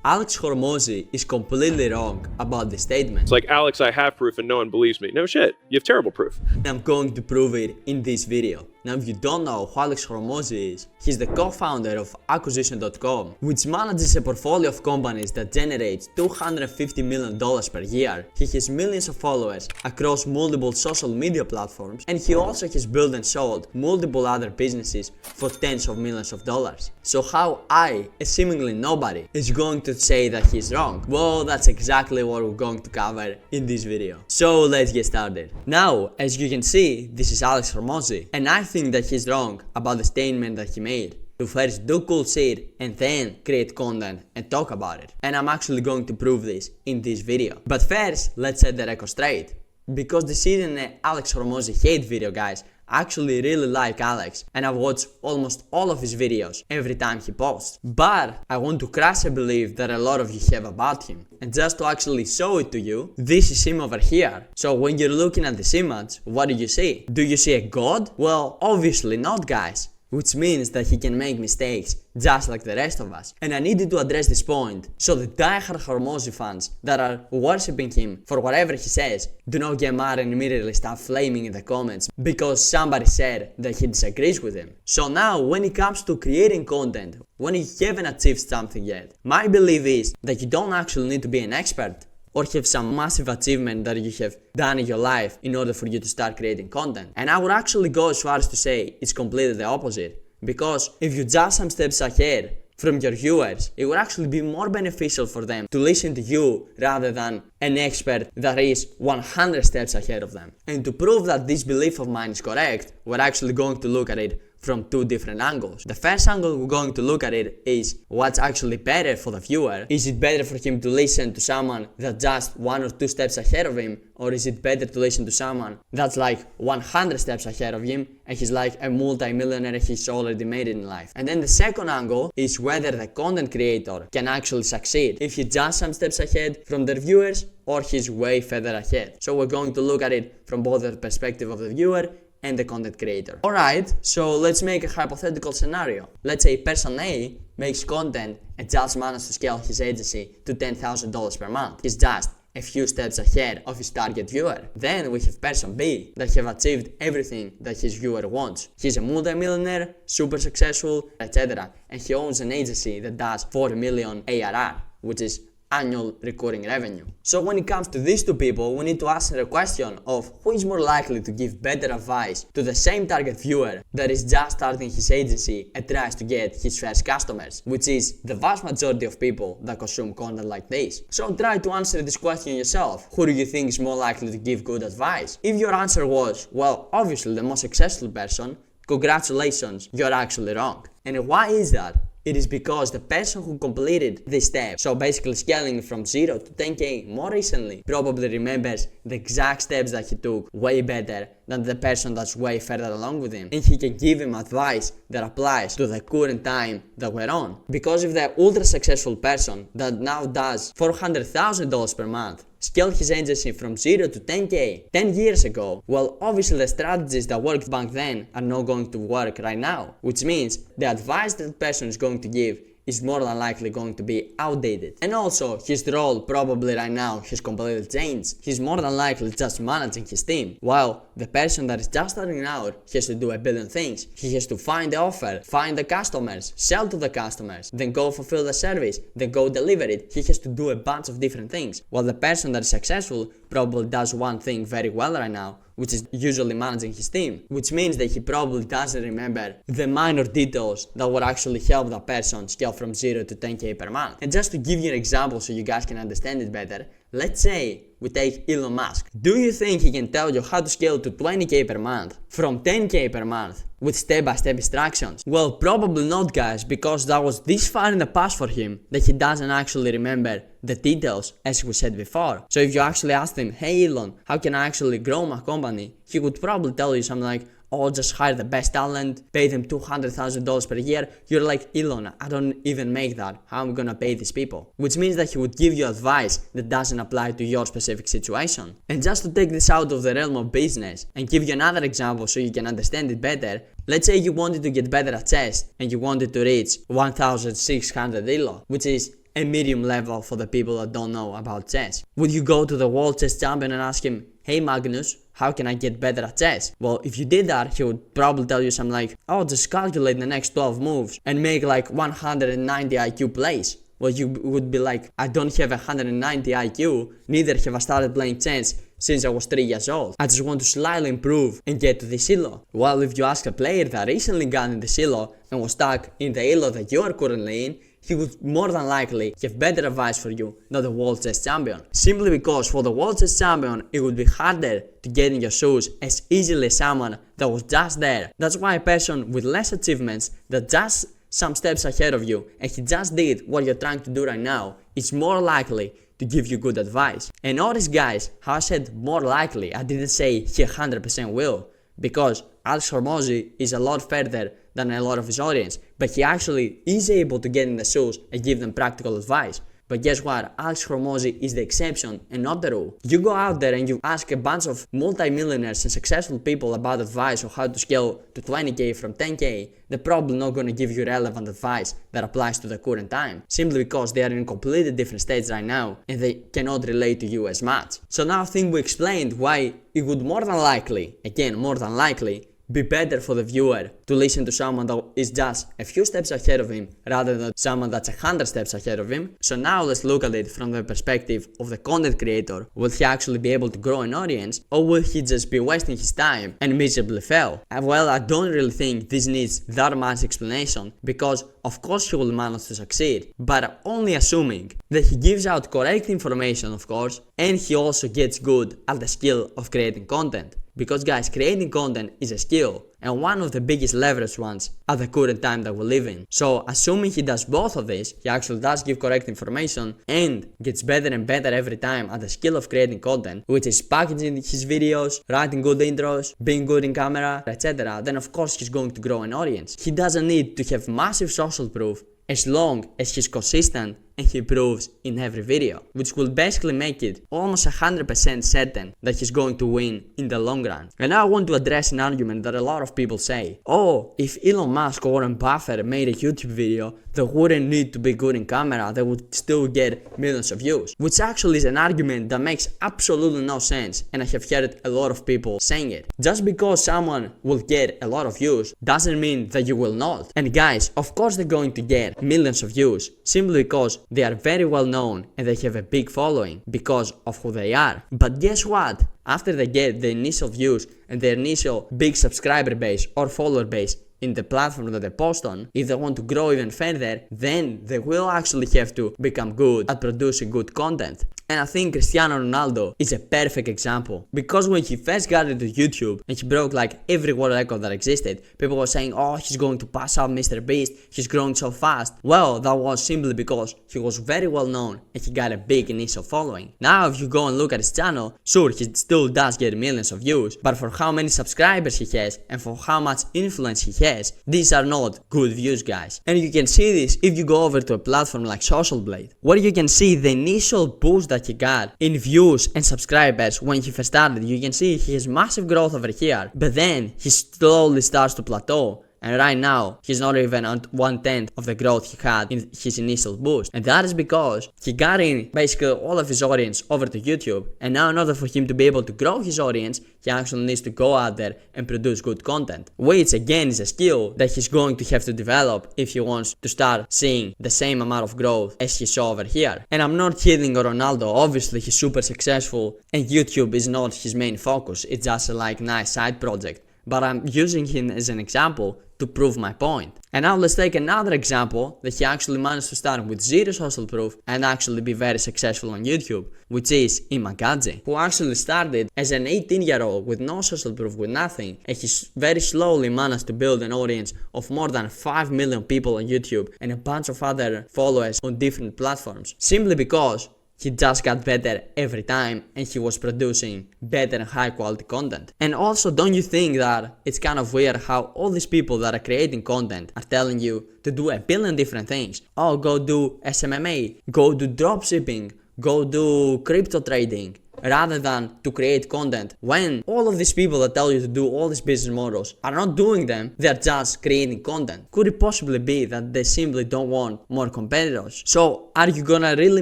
Alex Hormozi is completely wrong about this statement. It's like, Alex, I have proof and no one believes me. No shit, you have terrible proof. And I'm going to prove it in this video. Now, if you don't know who Alex Hormozi is, he's the co-founder of acquisition.com, which manages a portfolio of companies that generates $250 million per year. He has millions of followers across multiple social media platforms, and he also has built and sold multiple other businesses for tens of millions of dollars. So how I, a seemingly nobody, is going to say that he's wrong? Well, that's exactly what we're going to cover in this video. So let's get started. Now, as you can see, this is Alex Hormozi, and I think that he's wrong about the statement that he made. To first do cool shit and then create content and talk about it. And I'm actually going to prove this in this video. But first, let's set the record straight. Because this isn't an Alex Hormozi hate video, guys. I actually really like Alex and I've watched almost all of his videos every time he posts. But I want to crush a belief that a lot of you have about him. And just to actually show it to you, this is him over here. So when you're looking at this image, what do you see? Do you see a god? Well, obviously not, guys. Which means that he can make mistakes just like the rest of us. And I needed to address this point so the diehard Hormozi fans that are worshipping him for whatever he says do not get mad and immediately start flaming in the comments because somebody said that he disagrees with him. So now when it comes to creating content, when you haven't achieved something yet, my belief is that you don't actually need to be an expert or have some massive achievement that you have done in your life in order for you to start creating content. And I would actually go as far as to say it's completely the opposite. Because if you're just some steps ahead from your viewers, it would actually be more beneficial for them to listen to you rather than an expert that is 100 steps ahead of them. And to prove that this belief of mine is correct, we're actually going to look at it from two different angles. The first angle we're going to look at it is what's actually better for the viewer. Is it better for him to listen to someone that's just 1 or 2 steps ahead of him, or is it better to listen to someone that's like 100 steps ahead of him and he's like a multi-millionaire, he's already made it in life? And then the second angle is whether the content creator can actually succeed if he's just some steps ahead from their viewers or he's way further ahead. So we're going to look at it from both the perspective of the viewer and the content creator. Alright, so let's make a hypothetical scenario. Let's say person A makes content and just managed to scale his agency to $10,000 per month. He's just a few steps ahead of his target viewer. Then we have person B that have achieved everything that his viewer wants. He's a multi-millionaire, super successful, etc. And he owns an agency that does 4 million ARR, which is annual recurring revenue. So when it comes to these two people, we need to ask the question of who is more likely to give better advice to the same target viewer that is just starting his agency and tries to get his first customers, which is the vast majority of people that consume content like this. So try to answer this question yourself. Who do you think is more likely to give good advice? If your answer was, well, obviously the most successful person, congratulations, you're actually wrong. And why is that? It is because the person who completed this step, so basically scaling from 0 to 10k more recently, probably remembers the exact steps that he took way better than the person that's way further along with him. And he can give him advice that applies to the current time that we're on. Because if the ultra successful person that now does $400,000 per month scaled his agency from 0 to 10k 10 years ago, well, obviously the strategies that worked back then are not going to work right now, which means the advice that person is going to give is more than likely going to be outdated. And also, his role probably right now has completely changed. He's more than likely just managing his team, while the person that is just starting out has to do a billion things. He has to find the offer, find the customers, sell to the customers, then go fulfill the service, then go deliver it. He has to do a bunch of different things, while the person that is successful probably does one thing very well right now, which is usually managing his team, which means that he probably doesn't remember the minor details that would actually help that person scale from 0 to 10k per month. And just to give you an example so you guys can understand it better, let's say we take Elon Musk. Do you think he can tell you how to scale to 20k per month from 10k per month with step-by-step instructions? Well, probably not, guys, because that was this far in the past for him that he doesn't actually remember the details, as we said before. So if you actually asked him, hey Elon, how can I actually grow my company? He would probably tell you something like, oh, just hire the best talent, pay them $200,000 per year. You're like, Elon, I don't even make that. How am I gonna pay these people? Which means that he would give you advice that doesn't apply to your specific situation. And just to take this out of the realm of business and give you another example so you can understand it better, let's say you wanted to get better at chess and you wanted to reach 1600 elo, which is a medium level for the people that don't know about chess. Would you go to the world chess champion and ask him, "Hey Magnus, how can I get better at chess?" Well, if you did that, he would probably tell you something like, "Oh, just calculate the next 12 moves and make like 190 IQ plays." Well, you would be like, "I don't have 190 IQ, neither have I started playing chess since I was 3 years old. I just want to slightly improve and get to this elo." Well, if you ask a player that recently got in this elo and was stuck in the elo that you are currently in, he would more than likely have better advice for you than the world chess champion. Simply because for the world chess champion, it would be harder to get in your shoes as easily as someone that was just there. That's why a person with less achievements, that just some steps ahead of you, and he just did what you're trying to do right now, is more likely to give you good advice. And notice guys, how I said more likely, I didn't say he 100% will, because Alex Hormozi is a lot further than a lot of his audience, but he actually is able to get in the shoes and give them practical advice. But guess what? Alex Hormozi is the exception and not the rule. You go out there and you ask a bunch of multi-millionaires and successful people about advice on how to scale to 20k from 10k, they're probably not going to give you relevant advice that applies to the current time, simply because they are in completely different states right now and they cannot relate to you as much. So now I think we explained why it would more than likely, again more than likely, be better for the viewer to listen to someone that is just a few steps ahead of him rather than someone that's 100 steps ahead of him. So now let's look at it from the perspective of the content creator. Will he actually be able to grow an audience, or will he just be wasting his time and miserably fail? Well, I don't really think this needs that much explanation, because of course he will manage to succeed, but only assuming that he gives out correct information, of course, and he also gets good at the skill of creating content. Because guys, creating content is a skill, and one of the biggest leverage ones at the current time that we live in. So assuming he does both of this, he actually does give correct information and gets better and better every time at the skill of creating content, which is packaging his videos, writing good intros, being good in camera, etc., then of course he's going to grow an audience. He doesn't need to have massive social proof as long as he's consistent and he proves in every video, which will basically make it almost 100% certain that he's going to win in the long run. And now I want to address an argument that a lot of people say, "Oh, if Elon Musk or Warren Buffett made a YouTube video, they wouldn't need to be good in camera, they would still get millions of views." Which actually is an argument that makes absolutely no sense, and I have heard a lot of people saying it. Just because someone will get a lot of views doesn't mean that you will not. And guys, of course they're going to get millions of views, simply because they are very well known and they have a big following because of who they are. But guess what? After they get the initial views and their initial big subscriber base or follower base in the platform that they post on, if they want to grow even further, then they will actually have to become good at producing good content. And I think Cristiano Ronaldo is a perfect example, because when he first got into YouTube and he broke like every world record that existed, people were saying, "Oh, he's going to pass out Mr. Beast, he's growing so fast." Well, that was simply because he was very well known and he got a big initial following. Now if you go and look at his channel, sure, he still does get millions of views, but for how many subscribers he has and for how much influence he has, these are not good views, guys. And you can see this if you go over to a platform like Social Blade, where you can see the initial boost that he got in views and subscribers when he first started. You can see he has massive growth over here, but then he slowly starts to plateau. And right now, he's not even on 1/10 of the growth he had in his initial boost. And that is because he got in basically all of his audience over to YouTube. And now in order for him to be able to grow his audience, he actually needs to go out there and produce good content. Which again is a skill that he's going to have to develop if he wants to start seeing the same amount of growth as he saw over here. And I'm not hitting on Ronaldo, obviously he's super successful and YouTube is not his main focus, it's just a like nice side project. But I'm using him as an example to prove my point. And now let's take another example that he actually managed to start with zero social proof and actually be very successful on YouTube, which is Imagaji, who actually started as an 18-year-old with no social proof, with nothing, and he very slowly managed to build an audience of more than 5 million people on YouTube and a bunch of other followers on different platforms, simply because he just got better every time and he was producing better and high quality content. And also, don't you think that it's kind of weird how all these people that are creating content are telling you to do a billion different things? Oh, go do SMMA, go do dropshipping, go do crypto trading, rather than to create content. When all of these people that tell you to do all these business models are not doing them, they're just creating content. Could it possibly be that they simply don't want more competitors? So are you gonna really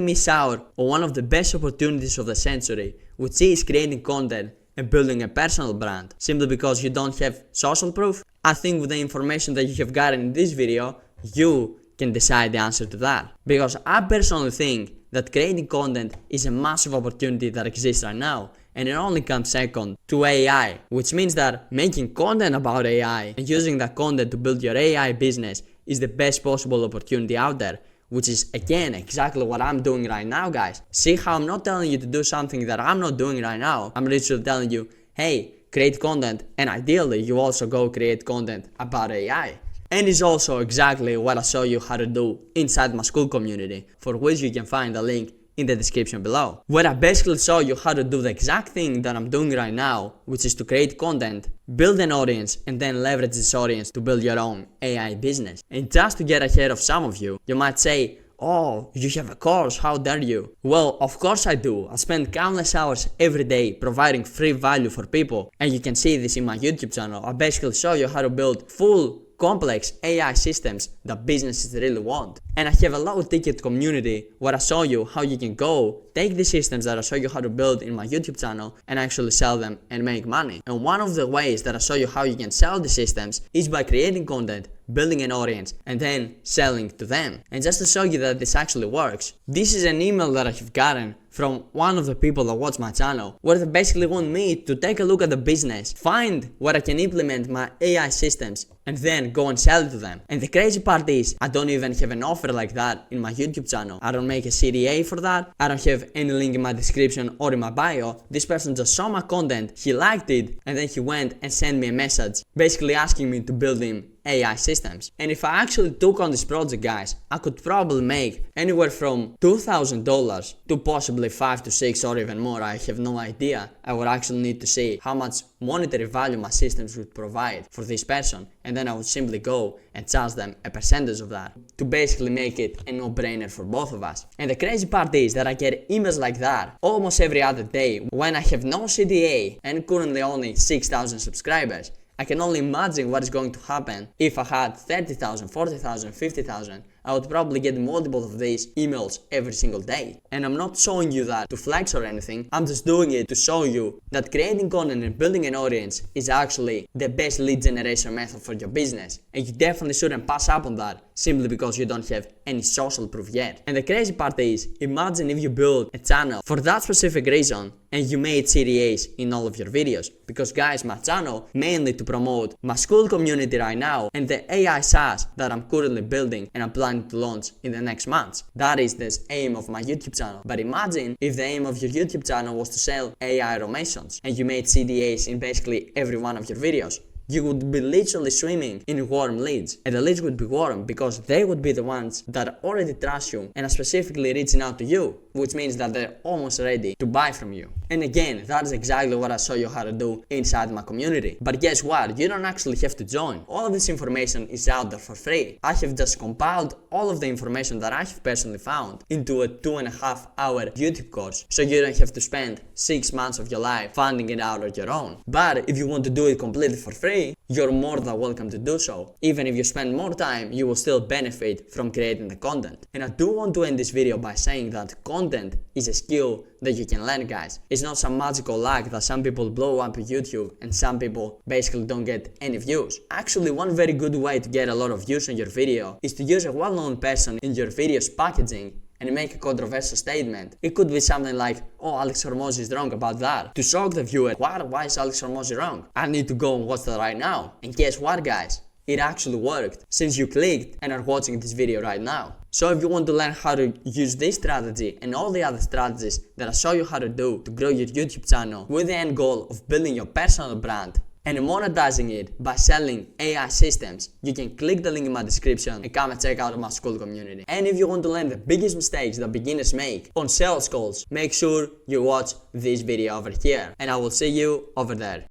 miss out on one of the best opportunities of the century, which is creating content and building a personal brand, simply because you don't have social proof? I think with the information that you have gotten in this video, you can decide the answer to that. Because I personally think that creating content is a massive opportunity that exists right now, and it only comes second to AI, which means that making content about AI and using that content to build your AI business is the best possible opportunity out there, which is again exactly what I'm doing right now, guys. See how I'm not telling you to do something that I'm not doing right now. I'm literally telling you, hey, create content, and ideally you also go create content about AI. And it's also exactly what I show you how to do inside my school community, for which you can find a link in the description below, where I basically show you how to do the exact thing that I'm doing right now, which is to create content, build an audience, and then leverage this audience to build your own AI business. And just to get ahead of some of you, you might say, oh, you have a course, how dare you? Well, of course I do. I spend countless hours every day providing free value for people, and you can see this in my YouTube channel. I basically show you how to build full complex AI systems that businesses really want. And I have a low ticket community where I show you how you can go take the systems that I show you how to build in my YouTube channel and actually sell them and make money. And one of the ways that I show you how you can sell the systems is by creating content, building an audience, and then selling to them. And just to show you that this actually works, this is an email that I have gotten from one of the people that watch my channel, where they basically want me to take a look at the business, find where I can implement my AI systems, and then go and sell it to them. And the crazy part is, I don't even have an offer like that in my YouTube channel. I don't make a CTA for that. I don't have any link in my description or in my bio. This person just saw my content, he liked it, and then he went and sent me a message, basically asking me to build him AI systems. And if I actually took on this project, guys, I could probably make anywhere from $2,000 to possibly 5 to 6 or even more. I have no idea. I would actually need to see how much monetary value my systems would provide for this person, and then I would simply go and charge them a percentage of that to basically make it a no-brainer for both of us. And the crazy part is that I get emails like that almost every other day when I have no CTA and currently only 6,000 subscribers. I can only imagine what is going to happen if I had 30,000, 40,000, 50,000. I would probably get multiple of these emails every single day. And I'm not showing you that to flex or anything, I'm just doing it to show you that creating content and building an audience is actually the best lead generation method for your business. And you definitely shouldn't pass up on that simply because you don't have any social proof yet. And the crazy part is, imagine if you build a channel for that specific reason and you made CTAs in all of your videos. Because guys, my channel mainly to promote my school community right now and the AI SaaS that I'm currently building and I'm planning to launch in the next months. That is the aim of my YouTube channel. But imagine if the aim of your YouTube channel was to sell AI automations and you made CTAs in basically every one of your videos. You would be literally swimming in warm leads, and the leads would be warm because they would be the ones that already trust you and are specifically reaching out to you, which means that they're almost ready to buy from you. And again, that is exactly what I show you how to do inside my community. But guess what? You don't actually have to join. All of this information is out there for free. I have just compiled all of the information that I have personally found into a 2.5 hour YouTube course, so you don't have to spend 6 months of your life finding it out on your own. But if you want to do it completely for free, you're more than welcome to do so. Even if you spend more time, you will still benefit from creating the content. And I do want to end this video by saying that content is a skill that you can learn, guys. It's not some magical luck that some people blow up on YouTube and some people basically don't get any views. Actually, one very good way to get a lot of views on your video is to use a well-known person in your video's packaging and make a controversial statement. It could be something like, oh, Alex Hormozi is wrong about that. To shock the viewer, why is Alex Hormozi wrong? I need to go and watch that right now. And guess what, guys? It actually worked, since you clicked and are watching this video right now. So if you want to learn how to use this strategy and all the other strategies that I show you how to do to grow your YouTube channel with the end goal of building your personal brand and monetizing it by selling AI systems, you can click the link in my description and come and check out my school community. And if you want to learn the biggest mistakes that beginners make on sales calls, make sure you watch this video over here, and I will see you over there.